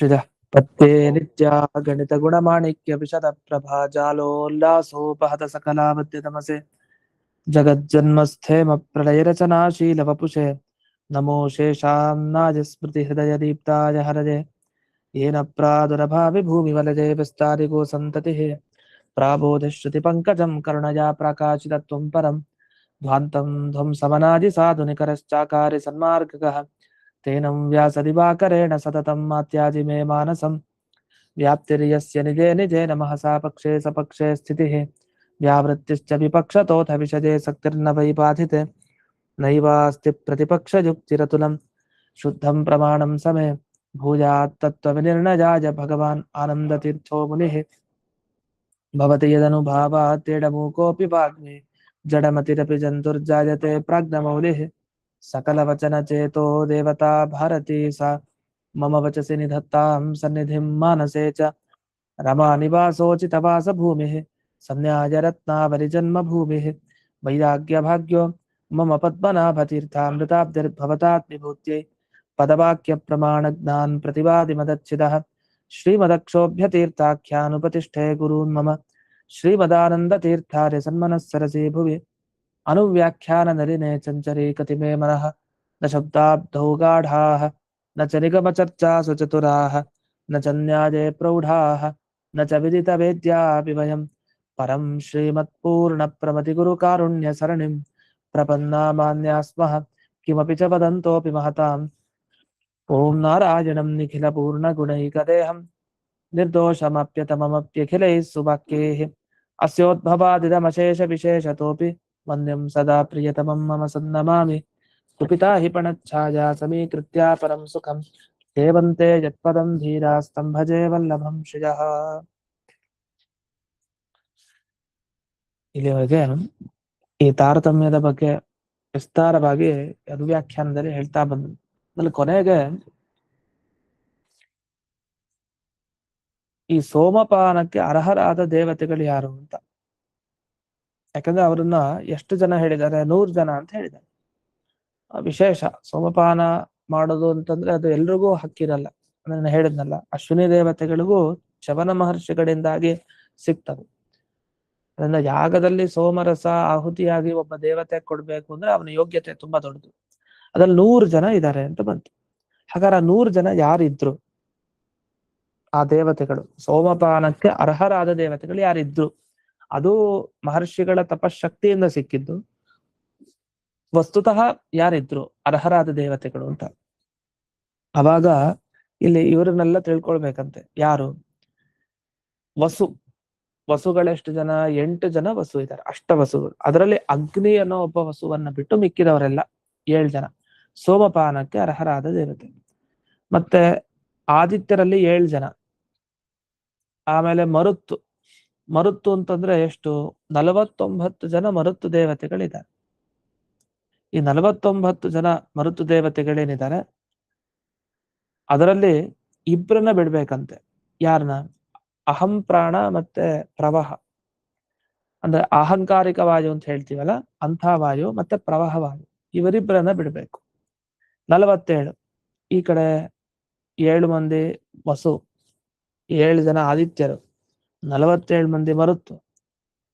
श्रियः पत्ते नित्या गणितगुणमाणिक्य विशदप्रभा जालोल्लासोपहत सकलावद्यतमसे जगज्जन्मस्थेमप्रलयरचनाशीलवपुषे नमो शेषान्नाय स्मृतिहृदयदीप्ताय हरजे येन प्रादुरभावि भूमिवलजे विस्तारिगो सन्ततिः प्राबोधिश्रुतिपङ्कजं करुणया प्रकाशितत्वं परं ध्वान्तं ध्वंसमनादिसाधुनिकरश्चाकारि सन्मार्गकः तेनं व्यासदिवाकरेण सततं मात्याजि मे मानसं व्याप्तिर्यस्य निजे निजे नमः सा पक्षे सपक्षे स्थितिः व्यावृत्तिश्च विपक्षतोऽथ विषजे सक्तिर्न वै बाधिते नैवास्ति प्रतिपक्षयुक्तिरतुलं शुद्धं प्रमाणं समे भूयात् तत्त्वविनिर्णयाय भगवान् आनन्दतीर्थो मुनिः भवति यदनुभावात् तेडमूकोऽपि वाग्मी जडमतिरपि जन्तुर्जायते प्राज्ञमौलिः सकलवचनचेतो देवता भारती सा मम वचसि निधत्तां सन्निधिं मानसे च रमानिवासोचितवासभूमिः संन्यायरत्नावलिजन्मभूमिः वैराग्यभाग्यो मम पद्मनाभतीर्थामृताब्धिर्भवतात् पदवाक्यप्रमाणज्ञान् प्रतिवादिमदच्छिदः श्रीमदक्षोभ्यतीर्थाख्यानुपतिष्ठे गुरून् मम श्रीमदानन्दतीर्थार्य सन्मनःसरसि भुवि अनुव्याख्याननलिने चञ्चरे कतिमे मनः न शब्दाब्धौ गाढाः न च निगमचर्चासु चतुराः न च न्याये प्रौढाः न च विदितवेद्यापि वयं परं श्रीमत्पूर्णप्रमतिगुरुकारुण्यसरणिं प्रपन्नामान्या स्मः किमपि च वदन्तोऽपि महताम् ॐ नारायणं निखिलपूर्णगुणैकदेहं निर्दोषमप्यतममप्यखिलैः सुवाक्यैः अस्योद्भवादिदमशेषविशेषतोऽपि वन्द्यं सदा प्रियतमं मम सन्नमामि कुपिता हि पणच्छाया समीकृत्या परं सुखं सेवन्ते यत्पदं धीरास्तं भजे वल्लभं श्रियः ಇಲ್ಲಿವರೆಗೆ ಈ ತಾರತಮ್ಯದ ಬಗ್ಗೆ ವಿಸ್ತಾರವಾಗಿ ವ್ಯಾಖ್ಯಾನದಲ್ಲಿ ಹೇಳ್ತಾ ಬಂದ್ರು. ಆಮೇಲೆ ಕೊನೆಗೆ ಈ ಸೋಮಪಾನಕ್ಕೆ ಅರ್ಹರಾದ ದೇವತೆಗಳು ಯಾರು ಅಂತ, ಯಾಕಂದ್ರೆ ಅವರನ್ನ ಎಷ್ಟು ಜನ ಹೇಳಿದ್ದಾರೆ? 100 ಜನ ಅಂತ ಹೇಳಿದ್ದಾರೆ. ವಿಶೇಷ ಸೋಮಪಾನ ಮಾಡೋದು ಅಂತಂದ್ರೆ ಅದು ಎಲ್ರಿಗೂ ಹಕ್ಕಿರಲ್ಲ. ನಾನು ಹೇಳಿದ್ನಲ್ಲ, ಅಶ್ವಿನಿ ದೇವತೆಗಳಿಗೂ ಶವನ ಮಹರ್ಷಿಗಳಿಂದಾಗಿ ಸಿಗ್ತದೆ. ಅದರಿಂದ ಯಾಗದಲ್ಲಿ ಸೋಮರಸ ಆಹುತಿಯಾಗಿ ಒಬ್ಬ ದೇವತೆ ಕೊಡ್ಬೇಕು ಅಂದ್ರೆ ಅವನ ಯೋಗ್ಯತೆ ತುಂಬಾ ದೊಡ್ಡದು. ಅದ್ರಲ್ಲಿ 100 ಜನ ಇದ್ದಾರೆ ಅಂತ ಬಂತು. ಹಾಗಾದ್ರೆ 100 ಜನ ಯಾರಿದ್ರು? ಆ ದೇವತೆಗಳು, ಸೋಮಪಾನಕ್ಕೆ ಅರ್ಹರಾದ ದೇವತೆಗಳು ಯಾರಿದ್ರು? ಅದು ಮಹರ್ಷಿಗಳ ತಪಶಕ್ತಿಯಿಂದ ಸಿಕ್ಕಿದ್ದು. ವಸ್ತುತಃ ಯಾರಿದ್ರು ಅರ್ಹರಾದ ದೇವತೆಗಳು ಅಂತ? ಅವಾಗ ಇಲ್ಲಿ ಇವರನ್ನೆಲ್ಲ ತಿಳ್ಕೊಳ್ಬೇಕಂತೆ. ಯಾರು? ವಸುಗಳೆಷ್ಟು ಜನ? 8 ಜನ ವಸು ಇದ್ದಾರೆ, ಅಷ್ಟವಸುಗಳು. ಅದರಲ್ಲಿ ಅಗ್ನಿ ಅನ್ನೋ ಒಬ್ಬ ವಸುವನ್ನ ಬಿಟ್ಟು ಮಿಕ್ಕಿದವರೆಲ್ಲ 7 ಜನ ಸೋಮಪಾನಕ್ಕೆ ಅರ್ಹರಾದ ದೇವತೆ. ಮತ್ತೆ ಆದಿತ್ಯರಲ್ಲಿ 7 ಜನ. ಆಮೇಲೆ ಮರುತ್ತು ಅಂತಂದ್ರೆ ಎಷ್ಟು? 49 ಜನ ಮರುತ್ತು ದೇವತೆಗಳಿದ್ದಾರೆ. ಈ 49 ಜನ ಮರುತ್ತು ದೇವತೆಗಳೇನಿದ್ದಾರೆ ಅದರಲ್ಲಿ ಇಬ್ಬರನ್ನ ಬಿಡ್ಬೇಕಂತೆ. ಯಾರನ್ನ? ಅಹಂ ಪ್ರಾಣ ಮತ್ತೆ ಪ್ರವಾಹ, ಅಂದ್ರೆ ಅಹಂಕಾರಿಕ ವಾಯು ಅಂತ ಹೇಳ್ತೀವಲ್ಲ, ಅಂಥ ವಾಯು ಮತ್ತೆ ಪ್ರವಾಹ ವಾಯು, ಇವರಿಬ್ಬರನ್ನ ಬಿಡ್ಬೇಕು. 47 ಈ ಕಡೆ 7 ಮಂದಿ ವಸು, 7 ಜನ ಆದಿತ್ಯರು, 47 ಮಂದಿ ಮರುತ್ತು,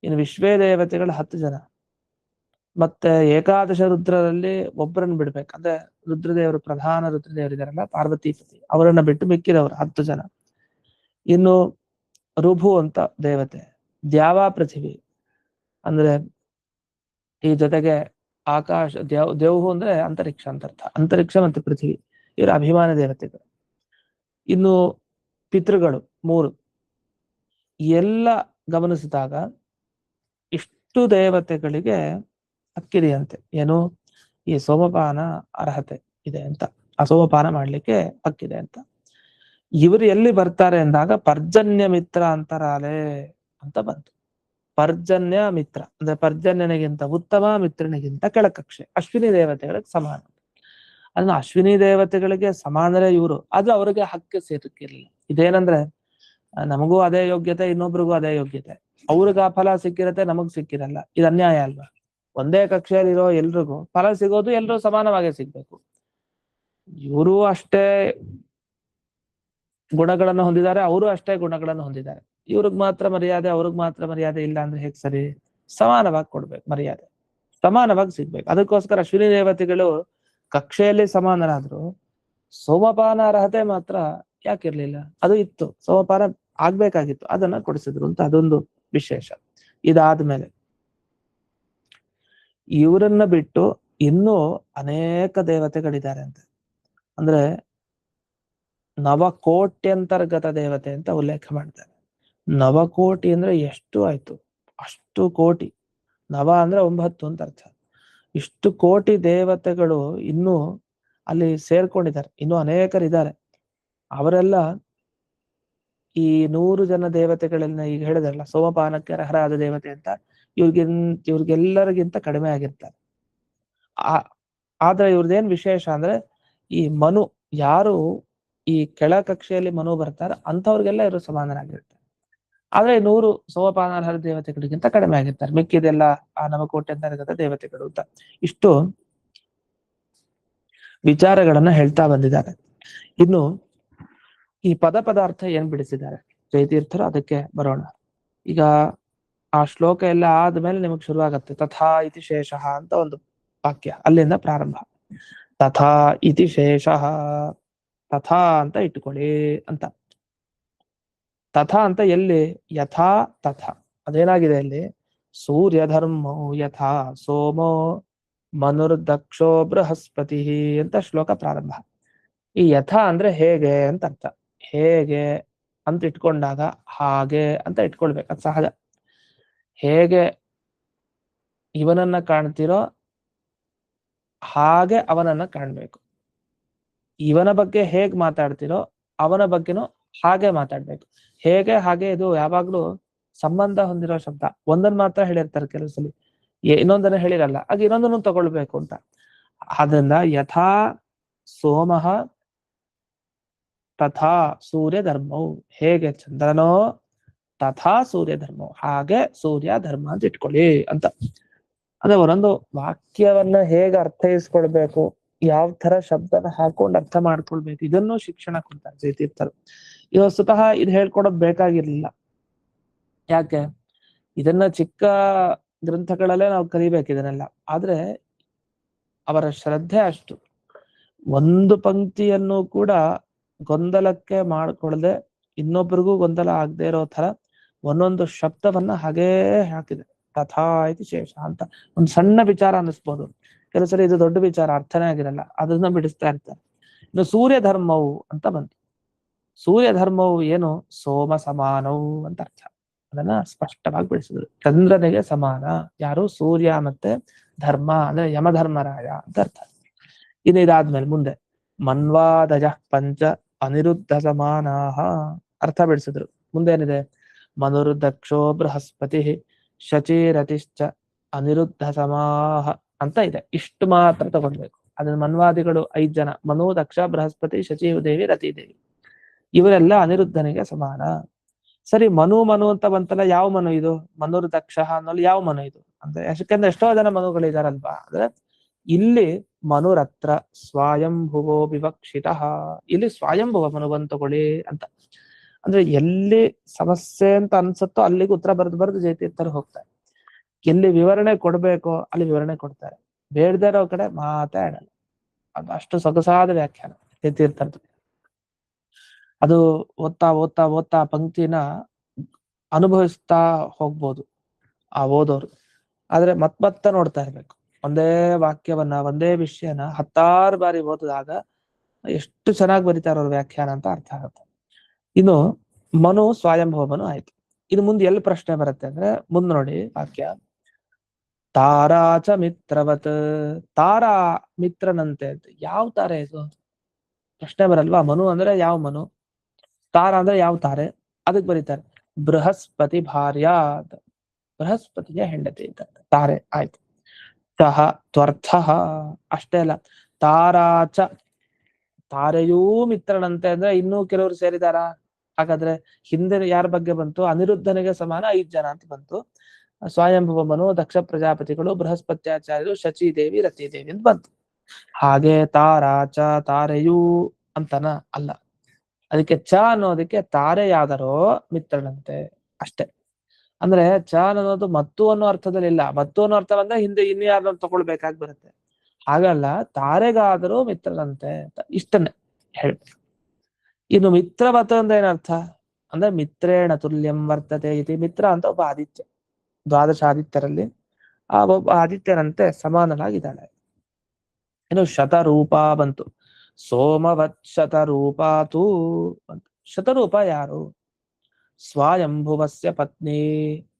ಇನ್ನು ವಿಶ್ವೇ ದೇವತೆಗಳು 10 ಜನ, ಮತ್ತೆ ಏಕಾದಶ ರುದ್ರರಲ್ಲಿ ಒಬ್ಬರನ್ನ ಬಿಡ್ಬೇಕು. ಅಂದ್ರೆ ರುದ್ರದೇವರು, ಪ್ರಧಾನ ರುದ್ರದೇವರಿದಾರಲ್ಲ ಪಾರ್ವತೀಪತಿ, ಅವರನ್ನ ಬಿಟ್ಟು ಮಿಕ್ಕಿದವರು 10 ಜನ. ಇನ್ನು ರುಭು ಅಂತ ದೇವತೆ, ದ್ಯಾವ ಪೃಥಿವಿ ಅಂದ್ರೆ ಈ ಜೊತೆಗೆ ಆಕಾಶ, ದೇವು ಅಂದ್ರೆ ಅಂತರಿಕ್ಷ ಅಂತ ಅರ್ಥ. ಅಂತರಿಕ್ಷ ಮತ್ತೆ ಪೃಥ್ವಿ ಇವರ ಅಭಿಮಾನ ದೇವತೆಗಳು. ಇನ್ನು ಪಿತೃಗಳು 3 ಎಲ್ಲ ಗಮನಿಸಿದಾಗ ಇಷ್ಟು ದೇವತೆಗಳಿಗೆ ಹಕ್ಕಿದೆಯಂತೆ. ಏನು? ಈ ಸೋಮಪಾನ ಅರ್ಹತೆ ಇದೆ ಅಂತ, ಆ ಸೋಮಪಾನ ಮಾಡ್ಲಿಕ್ಕೆ ಹಕ್ಕಿದೆ ಅಂತ. ಇವರು ಎಲ್ಲಿ ಬರ್ತಾರೆ ಅಂದಾಗ ಪರ್ಜನ್ಯ ಮಿತ್ರ ಅಂತರಾಲೆ ಅಂತ ಬಂತು. ಪರ್ಜನ್ಯ ಮಿತ್ರ ಅಂದ್ರೆ ಪರ್ಜನ್ಯನಿಗಿಂತ ಉತ್ತಮ, ಮಿತ್ರನಿಗಿಂತ ಕೆಳಕಕ್ಷೆ, ಅಶ್ವಿನಿ ದೇವತೆಗಳಿಗೆ ಸಮಾನ. ಅದನ್ನ ಅಶ್ವಿನಿ ದೇವತೆಗಳಿಗೆ ಸಮಾನರೇ ಇವರು, ಅದು ಅವರಿಗೆ ಹಕ್ಕು ಸೇರಕ್ಕಿರಲಿಲ್ಲ. ಇದೇನಂದ್ರೆ ನಮಗೂ ಅದೇ ಯೋಗ್ಯತೆ, ಇನ್ನೊಬ್ರಿಗೂ ಅದೇ ಯೋಗ್ಯತೆ, ಅವ್ರಿಗೆ ಆ ಫಲ ಸಿಕ್ಕಿರತ್ತೆ, ನಮಗ್ ಸಿಕ್ಕಿರಲ್ಲ. ಇದು ಅನ್ಯಾಯ ಅಲ್ವಾ? ಒಂದೇ ಕಕ್ಷೆಯಲ್ಲಿರೋ ಎಲ್ರಿಗೂ ಫಲ ಸಿಗೋದು ಎಲ್ರೂ ಸಮಾನವಾಗಿ ಸಿಗ್ಬೇಕು. ಇವರು ಅಷ್ಟೇ ಗುಣಗಳನ್ನು ಹೊಂದಿದ್ದಾರೆ, ಅವರು ಅಷ್ಟೇ ಗುಣಗಳನ್ನು ಹೊಂದಿದ್ದಾರೆ. ಇವ್ರಿಗೆ ಮಾತ್ರ ಮರ್ಯಾದೆ, ಅವ್ರಿಗೆ ಮಾತ್ರ ಮರ್ಯಾದೆ ಇಲ್ಲ ಅಂದ್ರೆ ಹೇಗ್ ಸರಿ? ಸಮಾನವಾಗಿ ಕೊಡ್ಬೇಕು ಮರ್ಯಾದೆ, ಸಮಾನವಾಗಿ ಸಿಗ್ಬೇಕು. ಅದಕ್ಕೋಸ್ಕರ ಅಶ್ವಿನಿ ದೇವತೆಗಳು ಕಕ್ಷೆಯಲ್ಲಿ ಸಮಾನರಾದ್ರು, ಸೋಮಪಾನ ಅರ್ಹತೆ ಮಾತ್ರ ಯಾಕಿರ್ಲಿಲ್ಲ? ಅದು ಇತ್ತು, ಸೋಮಪಾನ ಆಗ್ಬೇಕಾಗಿತ್ತು, ಅದನ್ನ ಕೊಡಿಸಿದ್ರು ಅಂತ ಅದೊಂದು ವಿಶೇಷ. ಇದಾದ್ಮೇಲೆ ಇವರನ್ನ ಬಿಟ್ಟು ಇನ್ನೂ ಅನೇಕ ದೇವತೆಗಳಿದ್ದಾರೆ ಅಂತ. ಅಂದ್ರೆ ನವಕೋಟ್ಯಂತರ್ಗತ ದೇವತೆ ಅಂತ ಉಲ್ಲೇಖ ಮಾಡ್ತಾರೆ. ನವಕೋಟಿ ಅಂದ್ರೆ ಎಷ್ಟು ಆಯ್ತು? ಅಷ್ಟು ಕೋಟಿ. ನವ ಅಂದ್ರೆ 9 ಅಂತ ಅರ್ಥ. ಇಷ್ಟು ಕೋಟಿ ದೇವತೆಗಳು ಇನ್ನೂ ಅಲ್ಲಿ ಸೇರ್ಕೊಂಡಿದ್ದಾರೆ, ಇನ್ನೂ ಅನೇಕರಿದ್ದಾರೆ. ಅವರೆಲ್ಲ ಈ 100 ಜನ ದೇವತೆಗಳನ್ನ ಈಗ ಹೇಳಿದಾರಲ್ಲ, ಸೋಮಪಾನಕ್ಕೆ ಅರ್ಹರಾದ ದೇವತೆ ಅಂತ, ಇವ್ರಿಗೆಲ್ಲರಿಗಿಂತ ಕಡಿಮೆ ಆಗಿರ್ತಾರೆ. ಆದ್ರೆ ಇವ್ರದೇನ್ ವಿಶೇಷ ಅಂದ್ರೆ, ಈ ಮನು ಯಾರು ಈ ಕೆಳ ಕಕ್ಷೆಯಲ್ಲಿ ಮನು ಬರ್ತಾರೆ ಅಂಥವ್ರಿಗೆಲ್ಲ ಇವರು ಸಮಾನರಾಗಿರ್ತಾರೆ. ಆದ್ರೆ 100 ಸೋಮಪಾನಾರ್ಹ ದೇವತೆಗಳಿಗಿಂತ ಕಡಿಮೆ ಆಗಿರ್ತಾರೆ, ಮಿಕ್ಕಿದೆಲ್ಲ ಆ ನವಕೋಟ್ಯಂತರ್ಗತ ದೇವತೆಗಳು ಅಂತ. ಇಷ್ಟು ವಿಚಾರಗಳನ್ನ ಹೇಳ್ತಾ ಬಂದಿದ್ದಾರೆ. ಇನ್ನು ಈ ಪದಾರ್ಥ ಏನ್ ಬಿಡಿಸಿದ್ದಾರೆ ಜಯತೀರ್ಥರು, ಅದಕ್ಕೆ ಬರೋಣ. ಈಗ ಆ ಶ್ಲೋಕ ಎಲ್ಲ ಆದ್ಮೇಲೆ ನಿಮಗ್ ಶುರುವಾಗತ್ತೆ. ತಥಾ ಇತಿ ಶೇಷಃ ಅಂತ ಒಂದು ವಾಕ್ಯ, ಅಲ್ಲಿಂದ ಪ್ರಾರಂಭ. ತಥಾ ಇತಿ ಶೇಷಃ, ತಥಾ ಅಂತ ಇಟ್ಕೊಳ್ಳಿ ಅಂತ. ತಥಾ ಅಂತ ಎಲ್ಲಿ? ಯಥಾ ತಥಾ. ಅದೇನಾಗಿದೆ ಅಲ್ಲಿ? ಸೂರ್ಯ ಧರ್ಮೋ ಯಥಾ ಸೋಮೋ ಮನುರ್ದಕ್ಷೋ ಬೃಹಸ್ಪತಿ ಅಂತ ಶ್ಲೋಕ ಪ್ರಾರಂಭ. ಈ ಯಥಾ ಅಂದ್ರೆ ಹೇಗೆ ಅಂತ ಅರ್ಥ. ಹೇಗೆ ಅಂತ ಇಟ್ಕೊಂಡಾಗ ಹಾಗೆ ಅಂತ ಇಟ್ಕೊಳ್ಬೇಕು, ಅದು ಸಹಜ. ಹೇಗೆ ಇವನನ್ನ ಕಾಣ್ತಿರೋ ಹಾಗೆ ಅವನನ್ನ ಕಾಣ್ಬೇಕು. ಇವನ ಬಗ್ಗೆ ಹೇಗ್ ಮಾತಾಡ್ತಿರೋ ಅವನ ಬಗ್ಗೆನೂ ಹಾಗೆ ಮಾತಾಡ್ಬೇಕು. ಹೇಗೆ ಹಾಗೆ ಇದು ಯಾವಾಗ್ಲೂ ಸಂಬಂಧ ಹೊಂದಿರೋ ಶಬ್ದ. ಒಂದನ್ನ ಮಾತ್ರ ಹೇಳಿರ್ತಾರೆ ಕೆಲವು ಸಲ, ಇನ್ನೊಂದನ್ನ ಹೇಳಿರಲ್ಲ, ಆಗ ಇನ್ನೊಂದನ್ನು ತಗೊಳ್ಬೇಕು ಅಂತ. ಆದ್ರಿಂದ ಯಥಾ ಸೋಮಃ ತಥಾ ಸೂರ್ಯ ಧರ್ಮವು, ಹೇಗೆ ಚಂದ್ರನೋ ತಥಾ ಸೂರ್ಯ ಧರ್ಮವು, ಹಾಗೆ ಸೂರ್ಯ ಧರ್ಮ ಅಂತ ಇಟ್ಕೊಳ್ಳಿ ಅಂತ. ಅದೇ ಒಂದೊಂದು ವಾಕ್ಯವನ್ನ ಹೇಗೆ ಅರ್ಥೈಸ್ಕೊಳ್ಬೇಕು, ಯಾವ ತರ ಶಬ್ದನ ಹಾಕೊಂಡು ಅರ್ಥ ಮಾಡ್ಕೊಳ್ಬೇಕು, ಇದನ್ನು ಶಿಕ್ಷಣ ಕೊಡ್ತಾರೆ ಜಯತೀರ್ಥರು. ಇದು ಸ್ವತಃ ಇದು ಹೇಳ್ಕೊಡೋದು ಬೇಕಾಗಿರ್ಲಿಲ್ಲ. ಯಾಕೆ? ಇದನ್ನ ಚಿಕ್ಕ ಗ್ರಂಥಗಳಲ್ಲೇ ನಾವು ಕಲಿಬೇಕು ಇದನ್ನೆಲ್ಲ. ಆದ್ರೆ ಅವರ ಶ್ರದ್ಧೆ ಅಷ್ಟು. ಒಂದು ಪಂಕ್ತಿಯನ್ನು ಕೂಡ ಗೊಂದಲಕ್ಕೆ ಮಾಡ್ಕೊಳ್ಳದೆ, ಇನ್ನೊಬ್ಬರಿಗೂ ಗೊಂದಲ ಆಗದೆ ಇರೋ ತರ ಒಂದೊಂದು ಶಬ್ದವನ್ನ ಹಾಗೇ ಹಾಕಿದೆ. ತಥಾ ಇತಿ ಶೇಷ ಅಂತ ಒಂದು ಸಣ್ಣ ವಿಚಾರ ಅನ್ನಿಸ್ಬೋದು, ಕೆಲವು ಸರಿ ಇದು ದೊಡ್ಡ ವಿಚಾರ ಅರ್ಥನೇ ಆಗಿರಲ್ಲ, ಅದನ್ನ ಬಿಡಿಸ್ತಾ ಇರ್ತಾರೆ. ಇನ್ನು ಸೂರ್ಯ ಧರ್ಮವು ಅಂತ ಬಂತು. ಸೂರ್ಯ ಧರ್ಮವು ಏನು? ಸೋಮ ಸಮಾನವು ಅಂತ ಅರ್ಥ. ಅದನ್ನ ಸ್ಪಷ್ಟವಾಗಿ ಬಿಡಿಸಿದ್ರು. ಚಂದ್ರನಿಗೆ ಸಮಾನ ಯಾರು? ಸೂರ್ಯ. ಮತ್ತೆ ಧರ್ಮ ಅಂದ್ರೆ ಯಮಧರ್ಮರಾಯ ಅಂತ ಅರ್ಥ. ಇನ್ನು ಇದಾದ್ಮೇಲೆ ಮುಂದೆ ಮನ್ವಾದಜ ಪಂಚ ಅನಿರುದ್ಧ ಸಮಾನಾಹ ಅರ್ಥ ಬಿಡಿಸಿದ್ರು. ಮುಂದೆ ಏನಿದೆ? ಮನುರ್ದಕ್ಷೋ ಬೃಹಸ್ಪತಿ ಶಚಿರತಿಶ್ಚ ಅನಿರುದ್ಧ ಸಮಾಹ ಅಂತ ಇದೆ. ಇಷ್ಟು ಮಾತ್ರ ತಗೊಳ್ಬೇಕು. ಅದನ್ನ ಮನ್ವಾದಿಗಳು 5 ಜನ, ಮನು, ದಕ್ಷ, ಬೃಹಸ್ಪತಿ, ಶಚಿ ದೇವಿ, ರತಿದೇವಿ, ಇವರೆಲ್ಲ ಅನಿರುದ್ಧನಿಗೆ ಸಮಾನ. ಸರಿ, ಮನು ಮನು ಅಂತ ಬಂತಲ್ಲ, ಯಾವ ಮನು ಇದು? ಮನುರ್ ದಕ್ಷ ಅನ್ನೋಲ್ಲಿ ಯಾವ ಮನು ಇದು ಅಂದ್ರೆ, ಯಾಕಂದ್ರೆ ಎಷ್ಟೋ ಜನ ಮನುಗಳಿದಾರಲ್ವಾ. ಅಂದ್ರೆ ಇಲ್ಲಿ ಮನುರತ್ರ ಸ್ವಯಂಭುವೋ ವಿವಕ್ಷಿತ, ಇಲ್ಲಿ ಸ್ವಯಂಭುವ ಮನುವನ್ನು ತಗೊಳ್ಳಿ ಅಂತ. ಅಂದ್ರೆ ಎಲ್ಲಿ ಸಮಸ್ಯೆ ಅಂತ ಅನ್ಸುತ್ತೋ ಅಲ್ಲಿಗೆ ಉತ್ತರ ಬರೆದು ಜಯತೀರ್ಥರು ಹೋಗ್ತಾರೆ. ಎಲ್ಲಿ ವಿವರಣೆ ಕೊಡ್ಬೇಕೋ ಅಲ್ಲಿ ವಿವರಣೆ ಕೊಡ್ತಾರೆ, ಬೇಡದೇ ಇರೋ ಕಡೆ ಮಾತಾಡಲ್ಲ. ಅದು ಅಷ್ಟು ಸೊಗಸಾದ ವ್ಯಾಖ್ಯಾನ ಜಯತೀರ್ಥರದ್ದು. ಅದು ಓದ್ತಾ ಓದ್ತಾ ಓದ್ತಾ ಪಂಕ್ತಿನ ಅನುಭವಿಸ್ತಾ ಹೋಗ್ಬೋದು ಆ ಓದೋರು. ಆದ್ರೆ ಮತ್ತ ನೋಡ್ತಾ ಇರ್ಬೇಕು. ಒಂದೇ ವಾಕ್ಯವನ್ನ, ಒಂದೇ ವಿಷಯನ 10 ಬಾರಿ ಓದಿದಾಗ ಎಷ್ಟು ಚೆನ್ನಾಗಿ ಬರೀತಾರ ಅವ್ರ ವ್ಯಾಖ್ಯಾನ ಅಂತ ಅರ್ಥ ಆಗುತ್ತೆ. ಇನ್ನು ಮನು ಸ್ವಯಂಭವ ಮನು ಆಯ್ತು. ಇನ್ನು ಮುಂದೆ ಎಲ್ಲಿ ಪ್ರಶ್ನೆ ಬರುತ್ತೆ ಅಂದ್ರೆ, ಮುಂದೆ ನೋಡಿ ವಾಕ್ಯ. ತಾರಾಚ ಮಿತ್ರವತ್, ತಾರಾ ಮಿತ್ರನಂತೆ ಅಂತ. ಯಾವ ತಾರೆ ಇದು? ಪ್ರಶ್ನೆ ಬರಲ್ವಾ? ಮನು ಅಂದ್ರೆ ಯಾವ ಮನು, ತಾರ ಅಂದ್ರೆ ಯಾವ ತಾರೆ? ಅದಕ್ಕೆ ಬರೀತಾರೆ ಬೃಹಸ್ಪತಿ ಭಾರ್ಯ ಅಂತ. ಬೃಹಸ್ಪತಿಯ ಹೆಂಡತಿ ಅಂತ ತಾರೆ ಆಯ್ತು. ಸಹ ತ್ವರ್ಥ ಅಷ್ಟೇ ಅಲ್ಲ, ತಾರಾಚ ತಾರೆಯೂ ಮಿತ್ರನಂತೆ ಅಂದ್ರೆ ಇನ್ನೂ ಕೆಲವರು ಸೇರಿದಾರ. ಹಾಗಾದ್ರೆ ಹಿಂದೆ ಯಾರ ಬಗ್ಗೆ ಬಂತು? ಅನಿರುದ್ಧನಿಗೆ ಸಮಾನ 5 ಜನ ಅಂತ ಬಂತು. ಸ್ವಯಂಭುವ ಮನು, ದಕ್ಷ ಪ್ರಜಾಪತಿಗಳು, ಬೃಹಸ್ಪತ್ಯಾಚಾರ್ಯರು, ಶಚಿ ದೇವಿ, ರತಿದೇವಿ ಅಂತ ಬಂತು. ಹಾಗೆ ತಾರಾಚ ತಾರೆಯೂ ಅಂತನ ಅಲ್ಲ. ಅದಕ್ಕೆ ಚ ಅನ್ನೋದಕ್ಕೆ ತಾರೆಯಾದರೋ ಮಿತ್ರನಂತೆ ಅಷ್ಟೇ. ಅಂದ್ರೆ ಚ ಅನ್ನೋದು ಮತ್ತು ಅನ್ನೋ ಅರ್ಥದಲ್ಲಿ ಇಲ್ಲ. ಮತ್ತು ಅನ್ನೋ ಅರ್ಥ ಬಂದ್ರೆ ಹಿಂದೆ ಇನ್ನು ಯಾರನ್ನ ತಗೊಳ್ಬೇಕಾಗಿ ಬರುತ್ತೆ. ಹಾಗಲ್ಲ, ತಾರೆಗಾದರೂ ಮಿತ್ರನಂತೆ ಅಂತ ಇಷ್ಟನ್ನೇ ಹೇಳ್ಬೇಕು. ಇನ್ನು ಮಿತ್ರವತ ಅಂದ್ರೆ ಏನರ್ಥ ಅಂದ್ರೆ ಮಿತ್ರೇಣ ತುಲ್ಯಂ ವರ್ತತೆ ಇತಿ. ಮಿತ್ರ ಅಂತ ಒಬ್ಬ ಆದಿತ್ಯ, ದ್ವಾದಶ ಆದಿತ್ಯರಲ್ಲಿ ಆ ಒಬ್ಬ ಆದಿತ್ಯರಂತೆ ಸಮಾನನಾಗಿದ್ದಾಳೆ. ಇನ್ನು ಶತರೂಪ ಬಂತು. ಸೋಮವತ್ ಶತರೂಪಾತು ಬಂತು. ಶತರೂಪ ಯಾರು? ಸ್ವಾಯಂಭುವಸ್ಯ ಪತ್ನಿ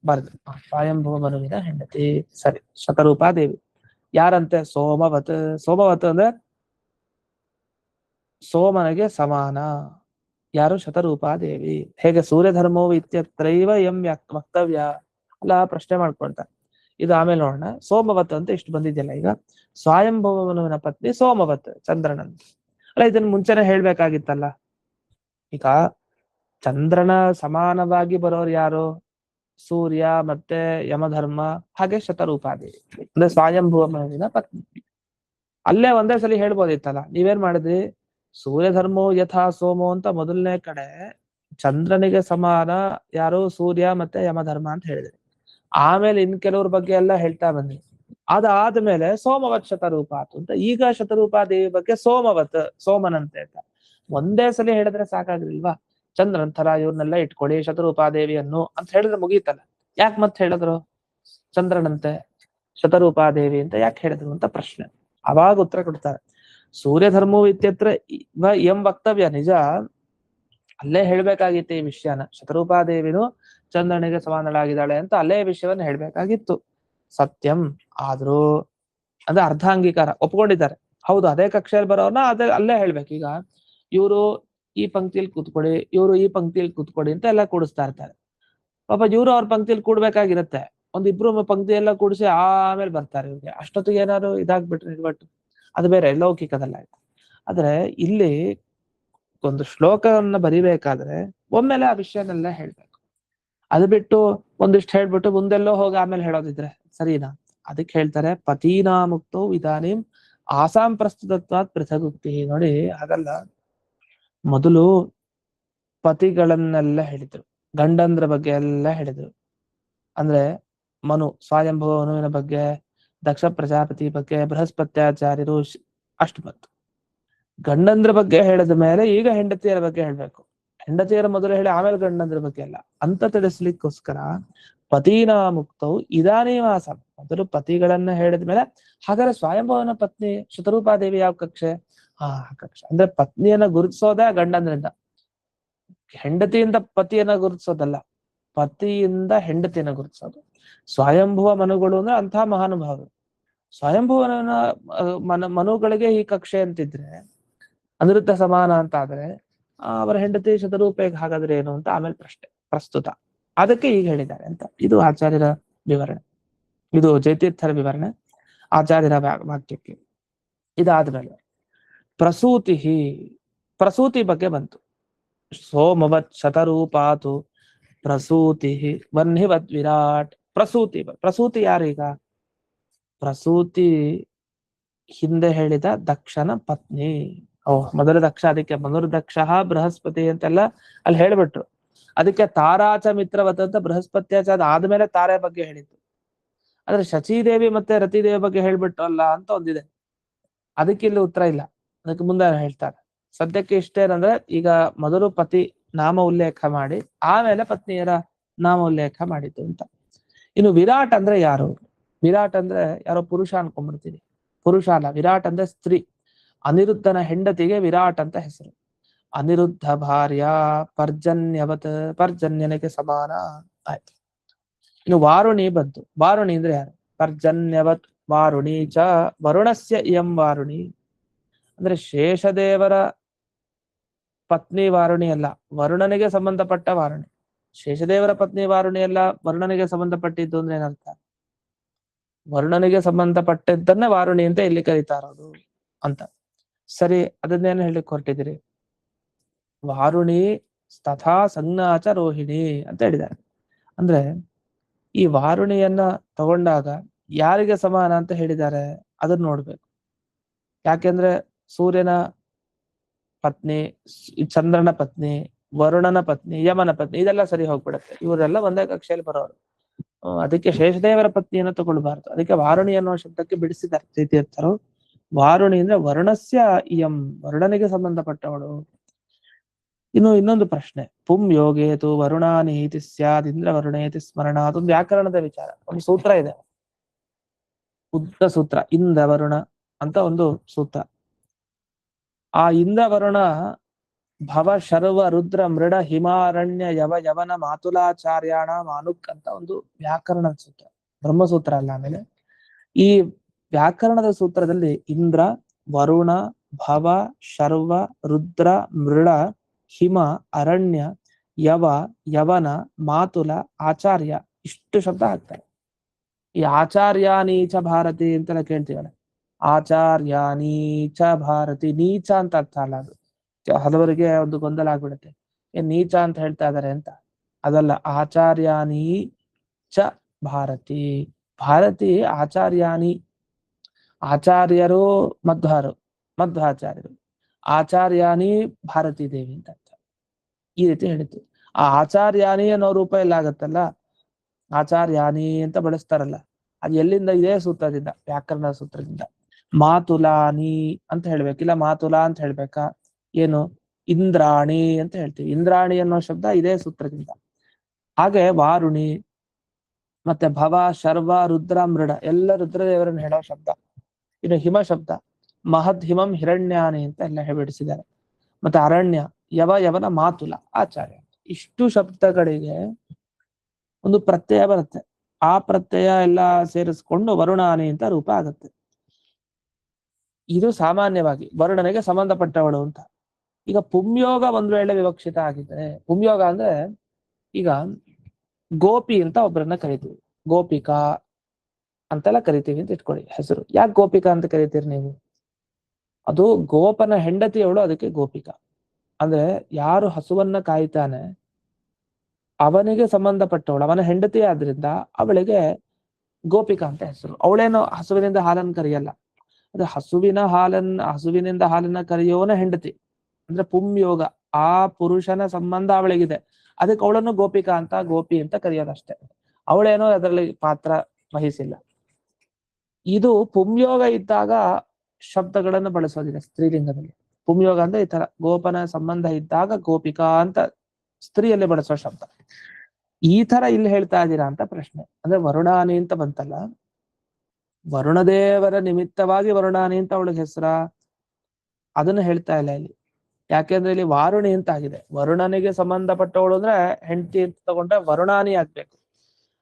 ಬರ್ದು. ಸ್ವಾಯಂಭುವ ಮನುವಿನ ಹೆಂಡತಿ. ಸರಿ, ಶತರೂಪಾ ದೇವಿ ಯಾರಂತೆ? ಸೋಮವತ್. ಸೋಮವತ್ ಅಂದ್ರೆ ಸೋಮನಿಗೆ ಸಮಾನ. ಯಾರು? ಶತರೂಪಾ ದೇವಿ. ಹೇಗೆ ಸೂರ್ಯಧರ್ಮವು ಇತ್ಯತ್ರೈವ ಎಂ ವಕ್ತವ್ಯ ಅಲ್ಲ, ಪ್ರಶ್ನೆ ಮಾಡ್ಕೊಳ್ತಾರೆ. ಇದು ಆಮೇಲೆ ನೋಡೋಣ. ಸೋಮವತ್ ಅಂತ ಇಷ್ಟು ಬಂದಿದೆಯಲ್ಲ ಈಗ. ಸ್ವಯಂಭವ ಮನುವಿನ ಪತ್ನಿ ಸೋಮವತ್, ಚಂದ್ರನಂತ. ಅಲ್ಲ, ಇದನ್ನ ಮುಂಚೆನೆ ಹೇಳ್ಬೇಕಾಗಿತ್ತಲ್ಲ. ಈಗ ಚಂದ್ರನ ಸಮಾನವಾಗಿ ಬರೋರು ಯಾರು? ಸೂರ್ಯ ಮತ್ತೆ ಯಮಧರ್ಮ, ಹಾಗೆ ಶತರೂಪಾದೇವಿ ಅಂದ್ರೆ ಸ್ವಯಂಭುವ ಮನುವಿನ ಪತ್ನಿ. ಅಲ್ಲೇ ಒಂದೇ ಸಲ ಹೇಳ್ಬೋದಿತ್ತಲ್ಲ. ನೀವೇನ್ ಮಾಡಿದ್ರಿ? ಸೂರ್ಯಧರ್ಮೋ ಯಥಾ ಸೋಮೋ ಅಂತ ಮೊದಲನೇ ಕಡೆ ಚಂದ್ರನಿಗೆ ಸಮಾನ ಯಾರು? ಸೂರ್ಯ ಮತ್ತೆ ಯಮಧರ್ಮ ಅಂತ ಹೇಳಿದ್ರಿ. ಆಮೇಲೆ ಇನ್ ಕೆಲವ್ರ ಬಗ್ಗೆ ಎಲ್ಲ ಹೇಳ್ತಾ ಬಂದ್ರಿ. ಅದಾದ್ಮೇಲೆ ಸೋಮವತ್ ಶತರೂಪಾತು ಅಂತ. ಈಗ ಶತರೂಪಾದೇವಿ ಬಗ್ಗೆ ಸೋಮವತ್, ಸೋಮನಂತೆ ಅಂತ ಒಂದೇ ಸಲ ಹೇಳಿದ್ರೆ ಸಾಕಾಗ್ಲಿಲ್ವಾ? ಚಂದ್ರನ್ ತರ ಇವ್ರನ್ನೆಲ್ಲ ಇಟ್ಕೊಳ್ಳಿ ಶತರೂಪಾದೇವಿಯನ್ನು ಅಂತ ಹೇಳಿದ್ರೆ ಮುಗೀತಲ್ಲ. ಯಾಕೆ ಮತ್ತೆ ಹೇಳಿದ್ರು ಚಂದ್ರನಂತೆ ಶತರೂಪಾದೇವಿ ಅಂತ ಯಾಕೆ ಹೇಳಿದ್ರು ಅಂತ ಪ್ರಶ್ನೆ. ಅವಾಗ ಉತ್ತರ ಕೊಡ್ತಾರೆ. ಸೂರ್ಯಧರ್ಮವು ಇತ್ಯತ್ರ ಎಂ ವಕ್ತವ್ಯ. ನಿಜ, ಅಲ್ಲೇ ಹೇಳ್ಬೇಕಾಗಿತ್ತು ಈ ವಿಷಯನ. ಶತರೂಪಾದೇವಿನು ಚಂದ್ರನಿಗೆ ಸಮಾನಳಾಗಿದ್ದಾಳೆ ಅಂತ ಅಲ್ಲೇ ವಿಷಯವನ್ನ ಹೇಳ್ಬೇಕಾಗಿತ್ತು. ಸತ್ಯಂ. ಆದ್ರೂ ಅಂದ್ರೆ ಅರ್ಧಾಂಗೀಕಾರ ಒಪ್ಕೊಂಡಿದ್ದಾರೆ. ಹೌದು, ಅದೇ ಕಕ್ಷೆಯಲ್ಲಿ ಬರೋರ್ನ ಅಲ್ಲೇ ಹೇಳ್ಬೇಕು. ಈಗ ಇವರು ಈ ಪಂಕ್ತಿಯಲ್ಲಿ ಕೂತ್ಕೊಳ್ಳಿ, ಇವರು ಈ ಪಂಕ್ತಿಯಲ್ಲಿ ಕೂತ್ಕೊಳ್ಳಿ ಅಂತ ಎಲ್ಲ ಕೂಡಿಸ್ತಾ ಇರ್ತಾರೆ. ಪಾಪ ಇವ್ರು ಅವ್ರ ಪಂಕ್ತಿಯಲ್ಲಿ ಕೂಡ್ಬೇಕಾಗಿರುತ್ತೆ. ಒಂದಿಬ್ರು ಪಂಕ್ತಿ ಎಲ್ಲ ಕೂಡಿಸಿ ಆಮೇಲೆ ಬರ್ತಾರೆ. ಇವ್ರಿಗೆ ಅಷ್ಟೊತ್ತಿಗೆ ಏನಾದ್ರು ಇದಾಗ್ಬಿಟ್ರೆ ಬಟ್ ಅದು ಬೇರೆ ಲೌಕಿಕದಲ್ಲ. ಆದ್ರೆ ಇಲ್ಲಿ ಒಂದು ಶ್ಲೋಕವನ್ನ ಬರಿಬೇಕಾದ್ರೆ ಒಮ್ಮೆಲೆ ಆ ವಿಷಯನೆಲ್ಲ ಹೇಳ್ಬೇಕು. ಅದು ಬಿಟ್ಟು ಒಂದಿಷ್ಟು ಹೇಳ್ಬಿಟ್ಟು ಮುಂದೆಲ್ಲೋ ಹೋಗಿ ಆಮೇಲೆ ಹೇಳೋದಿದ್ರೆ ಸರಿನಾ? ಅದಕ್ಕೆ ಹೇಳ್ತಾರೆ ಪತೀನಾ ಮುಕ್ತೋ ಇದಾನಿಂ ಆಸಾಂ ಪ್ರಸ್ತುತತ್ವಾತ್ ಪೃಥಗುಕ್ತಿ. ನೋಡಿ, ಹಾಗಲ್ಲ. ಮೊದಲು ಪತಿಗಳನ್ನೆಲ್ಲ ಹೇಳಿದ್ರು, ಗಂಡಂದ್ರ ಬಗ್ಗೆ ಎಲ್ಲ ಹೇಳಿದ್ರು. ಅಂದ್ರೆ ಮನು, ಸ್ವಯಂಭವ ಮನುವಿನ ಬಗ್ಗೆ, ದಕ್ಷ ಪ್ರಜಾಪತಿ ಬಗ್ಗೆ, ಬೃಹಸ್ಪತ್ಯಾಚಾರ್ಯರು, ಅಷ್ಟು ಬಂತು. ಗಂಡಂದ್ರ ಬಗ್ಗೆ ಹೇಳಿದ ಮೇಲೆ ಈಗ ಹೆಂಡತಿಯರ ಬಗ್ಗೆ ಹೇಳ್ಬೇಕು. ಹೆಂಡತಿಯರ ಮೊದಲು ಹೇಳಿ ಆಮೇಲೆ ಗಂಡಂದ್ರ ಬಗ್ಗೆ ಅಲ್ಲ ಅಂತ ತಿಳಿಸ್ಲಿಕ್ಕೋಸ್ಕರ ಪತೀನಾ ಮುಕ್ತವು ಇದಾನಿವಾಸ. ಮೊದಲು ಪತಿಗಳನ್ನ ಹೇಳಿದ ಮೇಲೆ ಹಾಗಾದ್ರೆ ಸ್ವಯಂಭವನ ಪತ್ನಿ ಶತರೂಪಾದೇವಿ ಯಾವ ಕಕ್ಷೆ? ಕಕ್ಷೆ ಅಂದ್ರೆ ಪತ್ನಿಯನ್ನ ಗುರುತಿಸೋದೇ ಗಂಡಂದ್ರಿಂದ. ಹೆಂಡತಿಯಿಂದ ಪತಿಯನ್ನ ಗುರುತಿಸೋದಲ್ಲ, ಪತಿಯಿಂದ ಹೆಂಡತಿಯನ್ನ ಗುರುತಿಸೋದು. ಸ್ವಯಂಭುವ ಮನುಗಳು ಅಂದ್ರೆ ಅಂತಹ ಮಹಾನುಭಾವರು. ಸ್ವಯಂಭುವನ ಮನುಗಳಿಗೆ ಈ ಕಕ್ಷೆ ಅಂತಿದ್ರೆ ಅನಿರುದ್ಧ ಸಮಾನ ಅಂತ ಆದ್ರೆ ಅವರ ಹೆಂಡತಿ ಶತರೂಪಕ್ಕೆ ಹಾಗಾದ್ರೆ ಏನು ಅಂತ ಆಮೇಲೆ ಪ್ರಶ್ನೆ ಪ್ರಸ್ತುತ. ಅದಕ್ಕೆ ಈಗ ಹೇಳಿದ್ದಾರೆ ಅಂತ. ಇದು ಆಚಾರ್ಯರ ವಿವರಣೆ, ಇದು ಜಯತೀರ್ಥರ ವಿವರಣೆ ಆಚಾರ್ಯರ ವಾಕ್ಯಕ್ಕೆ. ಇದಾದ್ಮೇಲೆ ಪ್ರಸೂತಿ, ಪ್ರಸೂತಿ ಬಗ್ಗೆ ಬಂತು. ಸೋಮವತ್ ಶತರೂಪಾತು ಪ್ರಸೂತಿ ವನ್ಹಿವತ್ ವಿರಾಟ್. ಪ್ರಸೂತಿ, ಪ್ರಸೂತಿ ಯಾರೀಗ? ಪ್ರಸೂತಿ ಹಿಂದೆ ಹೇಳಿದ ದಕ್ಷನ ಪತ್ನಿ. ಮೊದಲ ದಕ್ಷ, ಅದಕ್ಕೆ ಮನುರ್ದಕ್ಷ ಬೃಹಸ್ಪತಿ ಅಂತೆಲ್ಲ ಅಲ್ಲಿ ಹೇಳ್ಬಿಟ್ರು. ಅದಕ್ಕೆ ತಾರಾಚ ಮಿತ್ರವತ್ ಅಂತ ಬೃಹಸ್ಪತ್ಯಾಚಾರ ಆದ್ಮೇಲೆ ತಾರೆ ಬಗ್ಗೆ ಹೇಳಿದ್ದು. ಆದ್ರೆ ಶಚೀದೇವಿ ಮತ್ತೆ ರತಿದೇವಿ ಬಗ್ಗೆ ಹೇಳ್ಬಿಟ್ರಲ್ಲ ಅಂತ ಒಂದಿದೆ. ಅದಕ್ಕೆ ಇಲ್ಲಿ ಉತ್ತರ ಇಲ್ಲ, ಅದಕ್ಕೆ ಮುಂದೆ ಹೇಳ್ತಾರೆ. ಸದ್ಯಕ್ಕೆ ಇಷ್ಟೇನಂದ್ರೆ ಈಗ ಮೊದಲು ಪತಿ ನಾಮ ಉಲ್ಲೇಖ ಮಾಡಿ ಆಮೇಲೆ ಪತ್ನಿಯರ ನಾಮ ಉಲ್ಲೇಖ ಮಾಡಿದ್ದು ಅಂತ. ಇನ್ನು ವಿರಾಟ್ ಅಂದ್ರೆ ಯಾರು? ವಿರಾಟ್ ಅಂದ್ರೆ ಯಾರೋ ಪುರುಷ ಅನ್ಕೊಂಡ್ಬಿಡ್ತೀನಿ. ಪುರುಷ ಅಲ್ಲ, ವಿರಾಟ್ ಅಂದ್ರೆ ಸ್ತ್ರೀ. ಅನಿರುದ್ಧನ ಹೆಂಡತಿಗೆ ವಿರಾಟ್ ಅಂತ ಹೆಸರು. ಅನಿರುದ್ಧ ಭಾರ್ಯ ಪರ್ಜನ್ಯವತ್, ಪರ್ಜನ್ಯನಿಗೆ ಸಮಾನ ಆಯ್ತು. ಇನ್ನು ವಾರುಣಿ ಬಂತು. ವಾರುಣಿ ಅಂದ್ರೆ ಯಾರು? ಪರ್ಜನ್ಯವತ್ ವಾರುಣಿ ಚ ವರುಣಸ್ಯ ಇಯಂ ವಾರುಣಿ. ಅಂದ್ರೆ ಶೇಷದೇವರ ಪತ್ನಿ ವಾರುಣಿ ಅಲ್ಲ, ವರುಣನಿಗೆ ಸಂಬಂಧಪಟ್ಟ ವಾರುಣಿ. ಶೇಷದೇವರ ಪತ್ನಿ ವಾರುಣಿ ಅಲ್ಲ, ವರುಣನಿಗೆ ಸಂಬಂಧಪಟ್ಟಿದ್ದು ಅಂದ್ರೆ ಏನರ್ಥ? ವರುಣನಿಗೆ ಸಂಬಂಧಪಟ್ಟಿದ್ದನ್ನ ವಾರುಣಿ ಅಂತ ಇಲ್ಲಿ ಕರೀತಾ ಇರೋದು ಅಂತ. ಸರಿ, ಅದನ್ನೇನು ಹೇಳಿಕ್ ಹೊರಟಿದ್ದೀರಿ? ವಾರುಣಿ ತಥಾ ಸಂಜ್ಞಾಚ ರೋಹಿಣಿ ಅಂತ ಹೇಳಿದ್ದಾರೆ. ಅಂದ್ರೆ ಈ ವಾರುಣಿಯನ್ನ ತಗೊಂಡಾಗ ಯಾರಿಗೆ ಸಮಾನ ಅಂತ ಹೇಳಿದ್ದಾರೆ ಅದನ್ನ ನೋಡ್ಬೇಕು. ಯಾಕೆಂದ್ರೆ ಸೂರ್ಯನ ಪತ್ನಿ, ಚಂದ್ರನ ಪತ್ನಿ, ವರುಣನ ಪತ್ನಿ, ಯಮನ ಪತ್ನಿ, ಇದೆಲ್ಲ ಸರಿ ಹೋಗ್ಬಿಡುತ್ತೆ. ಇವರೆಲ್ಲ ಒಂದೇ ಕಕ್ಷೆಯಲ್ಲಿ ಬರೋರು. ಅದಕ್ಕೆ ಶೇಷದೇವರ ಪತ್ನಿಯನ್ನು ತಗೊಳ್ಬಾರ್ದು. ಅದಕ್ಕೆ ವಾರುಣಿ ಅನ್ನುವ ಶಬ್ದಕ್ಕೆ ಬಿಡಿಸಿದ್ದಾರೆ ತೀರ್ಥರು. ವಾರುಣಿ ಅಂದ್ರೆ ವರ್ಣಸ್ಯ ಇಯಂ, ವರ್ಣನಿಗೆ ಸಂಬಂಧಪಟ್ಟವಳು. ಇನ್ನು ಇನ್ನೊಂದು ಪ್ರಶ್ನೆ, ಪುಂ ಯೋಗೇತು ವರುಣಾನೀತಿ ಸ್ಯಾದ್ ಇಂದ್ರ ವರುಣೇತಿ ಸ್ಮರಣ. ಅದೊಂದು ವ್ಯಾಕರಣದ ವಿಚಾರ. ಒಂದು ಸೂತ್ರ ಇದೆ, ಉದ್ದ ಸೂತ್ರ, ಇಂದ್ರ ವರುಣ ಅಂತ ಒಂದು ಸೂತ್ರ. ಆ ಇಂದ್ರ ವರುಣ ಭವ ಶರ್ವ ರುದ್ರ ಮೃಡ ಹಿಮಾರಣ್ಯ ಯವ ಯವನ ಮಾತುಲಾಚಾರ್ಯಾಣ ಮಾನುಕ್ ಅಂತ ಒಂದು ವ್ಯಾಕರಣದ ಸೂತ್ರ, ಬ್ರಹ್ಮಸೂತ್ರ ಅಲ್ಲ. ಆಮೇಲೆ ಈ ವ್ಯಾಕರಣದ ಸೂತ್ರದಲ್ಲಿ ಇಂದ್ರ, ವರುಣ, ಭವ, ಶರ್ವ, ರುದ್ರ, ಮೃಳ, ಹಿಮ, ಅರಣ್ಯ, ಯವ, ಯವನ, ಮಾತುಲ, ಆಚಾರ್ಯ, ಇಷ್ಟು ಶಬ್ದ ಹಾಕ್ತಾರೆ. ಈ ಆಚಾರ್ಯ ನೀಚ ಭಾರತಿ ಅಂತೆಲ್ಲ ಕೇಳ್ತೀವಲ್ಲ, ಆಚಾರ್ಯ ನೀಚ ಭಾರತಿ, ನೀಚ ಅಂತ ಅರ್ಥ ಅಲ್ಲ ಅದು. ಹಲವರಿಗೆ ಒಂದು ಗೊಂದಲ ಆಗ್ಬಿಡುತ್ತೆ, ಏನ್ ನೀಚ ಅಂತ ಹೇಳ್ತಾ ಇದಾರೆ ಅಂತ. ಅದಲ್ಲ, ಆಚಾರ್ಯಾನಿ ಚ ಭಾರತಿ. ಭಾರತಿ ಆಚಾರ್ಯಾನಿ, ಆಚಾರ್ಯರು ಮಧ್ವರು, ಮಧ್ವಾಚಾರ್ಯರು, ಆಚಾರ್ಯಾನಿ ಭಾರತೀ ದೇವಿ ಅಂತ ಅರ್ಥ. ಈ ರೀತಿ ಹೇಳಿತ್ತು. ಆ ಆಚಾರ್ಯಾನಿ ಅನ್ನೋ ರೂಪ ಎಲ್ಲ ಆಗತ್ತಲ್ಲ, ಆಚಾರ್ಯಾನಿ ಅಂತ ಬಳಸ್ತಾರಲ್ಲ, ಅದು ಎಲ್ಲಿಂದ? ಇದೇ ಸೂತ್ರದಿಂದ, ವ್ಯಾಕರಣ ಸೂತ್ರದಿಂದ. ಮಾತುಲಾನಿ ಅಂತ ಹೇಳ್ಬೇಕಿಲ್ಲ, ಮಾತುಲಾ ಅಂತ ಹೇಳ್ಬೇಕಾ? ಏನು? ಇಂದ್ರಾಣಿ ಅಂತ ಹೇಳ್ತೀವಿ. ಇಂದ್ರಾಣಿ ಅನ್ನೋ ಶಬ್ದ ಇದೇ ಸೂತ್ರದಿಂದ. ಹಾಗೆ ವಾರುಣಿ ಮತ್ತೆ ಭವ, ಶರ್ವ, ರುದ್ರ, ಮೃಡ ಎಲ್ಲ ರುದ್ರದೇವರನ್ನು ಹೇಳೋ ಶಬ್ದ. ಇನ್ನು ಹಿಮ ಶಬ್ದ, ಮಹದ್ ಹಿಮಂ ಹಿರಣ್ಯಾನಿ ಅಂತ ಎಲ್ಲ ಬಿಡಿಸಿದ್ದಾರೆ. ಮತ್ತೆ ಅರಣ್ಯ, ಯವ ಯವನ, ಮಾತುಲ, ಆಚಾರ್ಯ, ಇಷ್ಟು ಶಬ್ದಗಳಿಗೆ ಒಂದು ಪ್ರತ್ಯಯ ಬರುತ್ತೆ. ಆ ಪ್ರತ್ಯಯ ಎಲ್ಲ ಸೇರಿಸ್ಕೊಂಡು ವರುಣಾನಿ ಅಂತ ರೂಪ ಆಗುತ್ತೆ. ಇದು ಸಾಮಾನ್ಯವಾಗಿ ವರುಣನಿಗೆ ಸಂಬಂಧಪಟ್ಟವಳು ಅಂತ. ಈಗ ಪುಂಯೋಗ ಒಂದ್ ವೇಳೆ ವಿವಕ್ಷಿತ ಆಗಿದ್ರೆ, ಪುಂಯೋಗ ಅಂದ್ರೆ ಈಗ ಗೋಪಿ ಅಂತ ಒಬ್ಬರನ್ನ ಕರಿತೀವಿ, ಗೋಪಿಕಾ ಅಂತೆಲ್ಲ ಕರಿತೀವಿ ಅಂತ ಇಟ್ಕೊಳ್ಳಿ ಹೆಸರು. ಯಾಕೆ ಗೋಪಿಕಾ ಅಂತ ಕರಿತೀರಿ ನೀವು? ಅದು ಗೋಪನ ಹೆಂಡತಿಯವಳು, ಅದಕ್ಕೆ ಗೋಪಿಕಾ. ಅಂದ್ರೆ ಯಾರು ಹಸುವನ್ನ ಕಾಯ್ತಾನೆ ಅವನಿಗೆ ಸಂಬಂಧಪಟ್ಟವಳು, ಅವನ ಹೆಂಡತಿ ಆದ್ರಿಂದ ಅವಳಿಗೆ ಗೋಪಿಕಾ ಅಂತ ಹೆಸರು. ಅವಳೇನು ಹಸುವಿನಿಂದ ಹಾಲನ್ನು ಕರೆಯಲ್ಲ, ಅದು ಹಸುವಿನಿಂದ ಹಾಲನ್ನ ಕರೆಯೋನ ಹೆಂಡತಿ. ಅಂದ್ರೆ ಪುಂಯೋಗ, ಆ ಪುರುಷನ ಸಂಬಂಧ ಅವಳಿಗಿದೆ, ಅದಕ್ಕೆ ಅವಳನ್ನು ಗೋಪಿಕಾ ಅಂತ, ಗೋಪಿ ಅಂತ ಕರೆಯೋದಷ್ಟೇ. ಅವಳೇನೋ ಅದರಲ್ಲಿ ಪಾತ್ರ ವಹಿಸಿಲ್ಲ. ಇದು ಪುಂಯೋಗ ಇದ್ದಾಗ ಶಬ್ದಗಳನ್ನು ಬಳಸೋದಿದೆ ಸ್ತ್ರೀಲಿಂಗದಲ್ಲಿ. ಪುಂಯೋಗ ಅಂದ್ರೆ ಈ ತರ ಗೋಪನ ಸಂಬಂಧ ಇದ್ದಾಗ ಗೋಪಿಕಾ ಅಂತ ಸ್ತ್ರೀಯಲ್ಲಿ ಬಳಸೋ ಶಬ್ದ. ಈ ತರ ಇಲ್ಲಿ ಹೇಳ್ತಾ ಇದ್ದೀರಾ ಅಂತ ಪ್ರಶ್ನೆ. ಅಂದ್ರೆ ವರುಣಾನಿ ಅಂತ ಬಂತಲ್ಲ, ವರುಣದೇವರ ನಿಮಿತ್ತವಾಗಿ ವರುಣಾನಿ ಅಂತ ಅವಳಿಗೆ ಹೆಸರ? ಅದನ್ನು ಹೇಳ್ತಾ ಇಲ್ಲ ಇಲ್ಲಿ. ಯಾಕೆಂದ್ರೆ ಇಲ್ಲಿ ವಾರುಣಿ ಅಂತ ಆಗಿದೆ. ವರುಣನಿಗೆ ಸಂಬಂಧಪಟ್ಟವಳು ಅಂದ್ರೆ ಹೆಂಡತಿ ಅಂತ ತಗೊಂಡ್ರೆ ವರುಣಾನಿ ಆಗ್ಬೇಕು.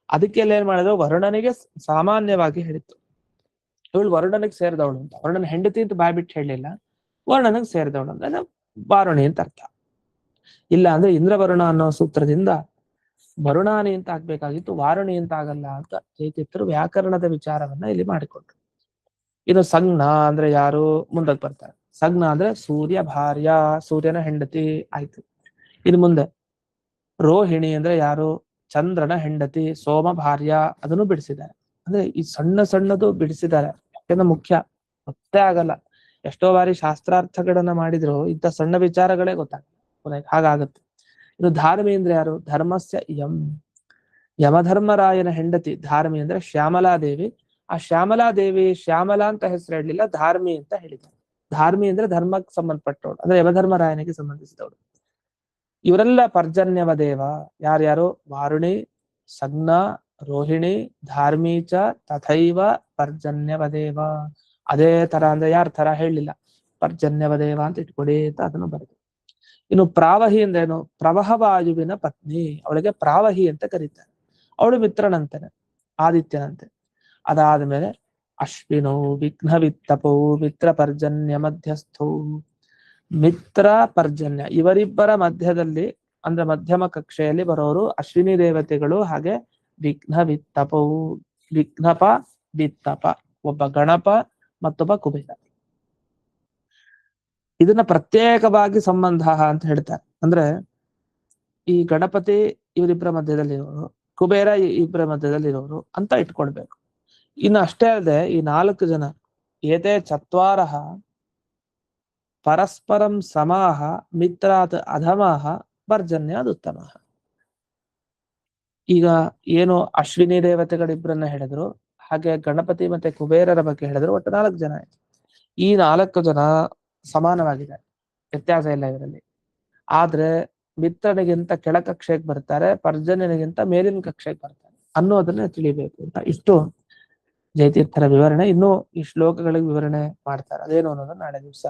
ಅದಕ್ಕೆ ಏನ್ ಮಾಡಿದ್ರು, ವರುಣನಿಗೆ ಸಾಮಾನ್ಯವಾಗಿ ಹೇಳಿತ್ತು, ಇವಳು ವರುಣನಿಗೆ ಸೇರಿದವಳು ಅಂತ. ವರುಣನ ಹೆಂಡತಿ ಅಂತ ಬಾಯ್ಬಿಟ್ಟು ಹೇಳಲಿಲ್ಲ, ವರ್ಣನಿಗೆ ಸೇರಿದವಳು ಅಂದ್ರೆ ವಾರುಣಿ ಅಂತ ಅರ್ಥ. ಇಲ್ಲ ಅಂದ್ರೆ ಇಂದ್ರವರುಣ ಅನ್ನೋ ಸೂತ್ರದಿಂದ ವರುಣಾನಿ ಅಂತ ಆಗ್ಬೇಕಾಗಿತ್ತು, ವಾರುಣಿ ಅಂತ ಆಗಲ್ಲ ಅಂತ ಚೈತಿತ್ರರು ವ್ಯಾಕರಣದ ವಿಚಾರವನ್ನ ಇಲ್ಲಿ ಮಾಡಿಕೊಂಡ್ರು. ಇನ್ನು ಸಂಜ್ಞ ಅಂದ್ರೆ ಯಾರು? ಮುಂದಕ್ಕೆ ಬರ್ತಾರೆ. ಸಂಜ್ಞ ಅಂದ್ರೆ ಸೂರ್ಯ ಭಾರ್ಯ, ಸೂರ್ಯನ ಹೆಂಡತಿ ಆಯ್ತು. ಇನ್ನು ಮುಂದೆ ರೋಹಿಣಿ ಅಂದ್ರೆ ಯಾರು? ಚಂದ್ರನ ಹೆಂಡತಿ, ಸೋಮ ಭಾರ್ಯ, ಅದನ್ನು ಬಿಡಿಸಿದ್ದಾರೆ. ಅಂದ್ರೆ ಈ ಸಣ್ಣ ಸಣ್ಣದು ಬಿಡಿಸಿದ್ದಾರೆ, ಯಾಕೆಂದ್ರೆ ಮುಖ್ಯ ಗೊತ್ತೇ ಆಗಲ್ಲ. ಎಷ್ಟೋ ಬಾರಿ ಶಾಸ್ತ್ರಾರ್ಥಗಳನ್ನ ಮಾಡಿದ್ರು ಇಂಥ ಸಣ್ಣ ವಿಚಾರಗಳೇ ಗೊತ್ತಾಗಲ್ಲ, ಹಾಗಾಗುತ್ತೆ. ಇನ್ನು ಧಾರ್ಮಿ ಅಂದ್ರೆ ಯಾರು? ಧರ್ಮಸ್ಯ ಯಂ, ಯಮಧರ್ಮರಾಯನ ಹೆಂಡತಿ ಧಾರ್ಮಿ ಅಂದ್ರೆ ಶ್ಯಾಮಲಾದೇವಿ. ಆ ಶ್ಯಾಮಲಾದೇವಿ ಶ್ಯಾಮಲಾ ಅಂತ ಹೆಸರು ಹೇಳಲಿಲ್ಲ, ಧಾರ್ಮಿ ಅಂತ ಹೇಳಿದ್ದಾರೆ. ಧಾರ್ಮಿ ಅಂದ್ರೆ ಧರ್ಮಕ್ಕೆ ಸಂಬಂಧಪಟ್ಟವಳು, ಅಂದ್ರೆ ಯಮಧರ್ಮರಾಯನಿಗೆ ಸಂಬಂಧಿಸಿದವಳು. ಇವರೆಲ್ಲ ಪರ್ಜನ್ಯವ ದೇವ. ಯಾರ್ಯಾರು? ವಾರುಣಿ, ಸಂಜ್ಞ, ರೋಹಿಣಿ, ಧಾರ್ಮೀಚ ತಥೈವ ಪರ್ಜನ್ಯವ ದೇವ. ಅದೇ ತರ ಅಂದ್ರೆ ಯಾರ ತರ ಹೇಳಿಲ್ಲ, ಪರ್ಜನ್ಯವ ದೇವ ಅಂತ ಇಟ್ಕೊಡಿ ಅಂತ ಅದನ್ನು ಬರೆದು. ಇನ್ನು ಪ್ರಾವಹಿ ಅಂದ್ರೇನು? ಪ್ರವಹವಾಯುವಿನ ಪತ್ನಿ, ಅವಳಿಗೆ ಪ್ರಾವಹಿ ಅಂತ ಕರೀತಾರೆ. ಅವಳು ಮಿತ್ರನಂತೆನೆ, ಆದಿತ್ಯನಂತೆ. ಅದಾದ್ಮೇಲೆ ಅಶ್ವಿನೋ ವಿಘ್ನವಿತ್ತಪೋ ಮಿತ್ರ ಪರ್ಜನ್ಯ ಮಧ್ಯಸ್ಥೋ. ಮಿತ್ರ ಪರ್ಜನ್ಯ ಇವರಿಬ್ಬರ ಮಧ್ಯದಲ್ಲಿ ಅಂದ್ರೆ ಮಧ್ಯಮ ಕಕ್ಷೆಯಲ್ಲಿ ಬರೋರು ಅಶ್ವಿನಿ ದೇವತೆಗಳು. ಹಾಗೆ ವಿಘ್ನವಿತ್ತಪವು, ವಿಘ್ನಪ ವಿತ್ತಪ, ಒಬ್ಬ ಗಣಪ ಮತ್ತೊಬ್ಬ ಕುಬೇರ. ಇದನ್ನ ಪ್ರತ್ಯೇಕವಾಗಿ ಸಂಬಂಧ ಅಂತ ಹೇಳ್ತಾರೆ. ಅಂದ್ರೆ ಈ ಗಣಪತಿ ಇವರಿಬ್ಬರ ಮಧ್ಯದಲ್ಲಿರೋರು, ಕುಬೇರ ಇಬ್ಬರ ಮಧ್ಯದಲ್ಲಿರೋರು ಅಂತ ಇಟ್ಕೊಳ್ಬೇಕು. ಇನ್ನು ಅಷ್ಟೇ ಅಲ್ಲದೆ ಈ 4 ಜನ, ಏತೇ ಚತ್ವಾರಃ ಪರಸ್ಪರಂ ಸಮಾಹ ಮಿತ್ರಾತ್ ಅಧಮಾಹ ಪರ್ಜನ್ಯಾದ್ ಉತ್ತಮಃ. ಈಗ ಏನು ಅಶ್ವಿನಿ ದೇವತೆಗಳಿಬ್ಬರನ್ನ ಹೇಳಿದ್ರು, ಹಾಗೆ ಗಣಪತಿ ಮತ್ತೆ ಕುಬೇರರ ಬಗ್ಗೆ ಹೇಳಿದ್ರು, ಒಟ್ಟು 4 ಜನ. ಈ 4 ಜನ ಸಮಾನವಾಗಿದ್ದಾರೆ, ವ್ಯತ್ಯಾಸ ಇಲ್ಲ ಇದರಲ್ಲಿ. ಆದ್ರೆ ಮಿತ್ರನಿಗಿಂತ ಕೆಳ ಕಕ್ಷೆಗೆ ಬರ್ತಾರೆ, ಪರ್ಜನ್ಯನಿಗಿಂತ ಮೇಲಿನ ಕಕ್ಷೆಗೆ ಬರ್ತಾರೆ ಅನ್ನೋದನ್ನ ತಿಳಿಬೇಕು ಅಂತ. ಇಷ್ಟು ಜಯತೀರ್ಥರ ವಿವರಣೆ. ಇನ್ನೂ ಈ ಶ್ಲೋಕಗಳಿಗೆ ವಿವರಣೆ ಮಾಡ್ತಾರೆ, ಅದೇನು ಅನ್ನೋದನ್ನ ನಾಳೆ ದಿವಸ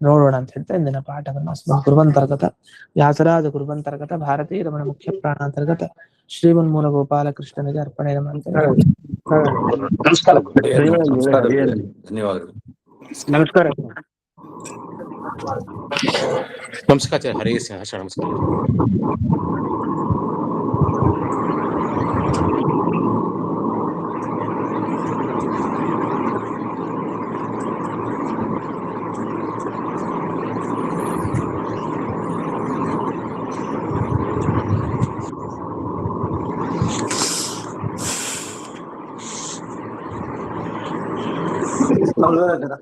ನೋಡೋಣ ಅಂತ ಹೇಳ್ತಾ ಇಂದಿನ ಪಾಠವನ್ನು ಅಸ್ಮತ್ ಕುರುವಂತರ್ಗತ ವ್ಯಾಸರಾಜ ಕುರುವಂತರ್ಗತ ಭಾರತೀಯ ರಮಣ ಮುಖ್ಯ ಪ್ರಾಣಾಂತರ್ಗತ ಶ್ರೀಮನ್ಮೂಲ ಗೋಪಾಲಕೃಷ್ಣನಿಗೆ ಅರ್ಪಣೆ ಮಾಡ್ತಾರೆ. ನಮಸ್ಕಾರ. ಧನ್ಯವಾದಗಳು. ನಮಸ್ಕಾರ. ನಮಸ್ಕಾರ. ಹರೇ ನಮಸ್ಕಾರ. ಹೌದಾ